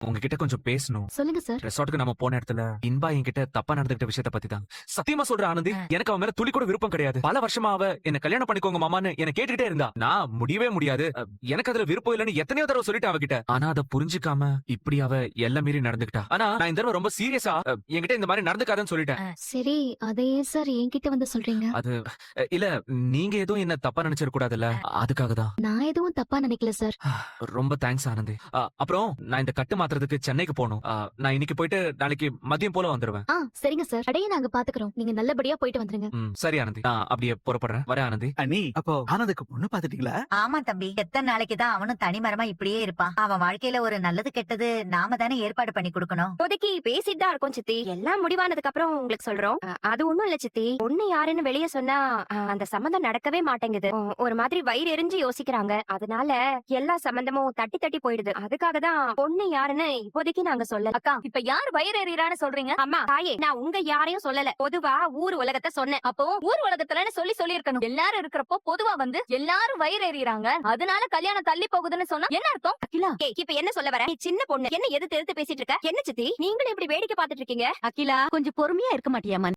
உங்ககிட்ட கொஞ்சம் பேசணும். சொல்லுங்க சார். ரெசார்ட்டுக்கு நம்ம போன இடத்துல இன்பா என்கிட்ட தப்பா நடந்துகிட்ட விஷயத்த பத்தி தான். சத்தியமா சொல்ற ஆனந்தி, எனக்கு அவன் மேல துளி கூட விருப்பம் கிடையாது. பல வருஷமா அவ என்ன கல்யாணம் பண்ணிக்கோங்க மாமான்னு என்ன கேட்டுக்கிட்டே இருந்தா. நான் முடியவே முடியாது, எனக்கு அதுல விருப்பம் இல்லன்னு எத்தனையோ தடவை சொல்லிட்டு அவகிட்ட. ஆனா அதை புரிஞ்சுக்காம இப்படி அவ எல்லாம் மீறி நடந்துக்கிட்டா. ஆனா நான் இந்த தடவை ரொம்ப சீரியஸா என்கிட்ட இந்த மாதிரி நடந்துக்காதன்னு சொல்லிட்டேன். சரி, அதை ஏன் சார் என்கிட்ட வந்து சொல்றீங்க? அது இல்ல, நீங்க எதுவும் என்ன தப்பா நினைச்சிட கூடாதுல்ல, அதுக்காக தான். நான் எதுவும் தப்பா நினைக்கல சார். ரொம்ப தேங்க்ஸ் ஆனந்தி. அப்புறம் நான் இந்த கட்டு மாத்துறதுக்கு சென்னைக்கு போகணும். நான் இன்னைக்கு போயிட்டு நாளைக்கு மதியம் போல வந்துருவேன். சரிங்க சார். அடையே நாங்க பாத்துக்கிறோம். நீங்க நல்லபடியா போயிட்டு வந்துருங்க. சரி ஆனந்தி, நான் அப்படியே புறப்படுறேன். வரேன் ஆனந்தி. அண்ணி, அப்போ ஆனந்துக்கு பொண்ணு பாத்துட்டீங்களா? ஆமா தம்பி, எத்தனை நாளைக்கு தான் அவனும் தனிமரமா இப்படியே இருப்பான்? அவன் வாழ்க்கையில ஒரு நல்லது கெட்டது நாம தானே ஏற்பாடு பண்ணி கொடுக்கணும். இப்போதைக்கு பேசிட்டு தான் இருக்கோம் சித்தி. எல்லாம் முடிவானதுக்கு அப்புறம் உங்களுக்கு சொல்றோம். அது ஒண்ணும் இல்ல சித்தி. பொண்ணு யாருன்னு வெளியே சொன்னா அந்த சம்பந்தம் நடக்கவே மாட்டேங்குது. ஒரு மாதிரி வயிறு எரிஞ்சு யோசிக்கிறாங்க. அதனால எல்லா சம்பந்தமும் தட்டி தட்டி போயிடுது. அதுக்காக தான் பொண்ணு யாருன்னு இப்போதைக்கு நாங்க சொல்லல. அக்கா, இப்ப யார் வயிறு எறியறான்னு சொல்றீங்க? அம்மா தாயே, நான் உங்க யாரையும் சொல்லல. பொதுவா ஊர் உலகத்தை சொன்னேன். அப்போ ஊர் உலகத்துல சொல்லி இருக்கணும். எல்லாரும் இருக்கிறப்போ பொதுவா வந்து எல்லாரும் வயிறு எறியறாங்க, அதனால கல்யாணம் தள்ளி போகுதுன்னு சொன்னா என்ன அர்த்தம்? அகிலா, இப்ப என்ன சொல்ல வர? நீ சின்ன பொண்ணு, என்ன எதிர்த்து பேசிட்டு இருக்க? என்ன சித்தி, நீங்களும் இப்படி வேடிக்கை பார்த்துட்டு இருக்கீங்க? அகிலா, கொஞ்சம் பொறுமையா இருக்க மாட்டியாமா?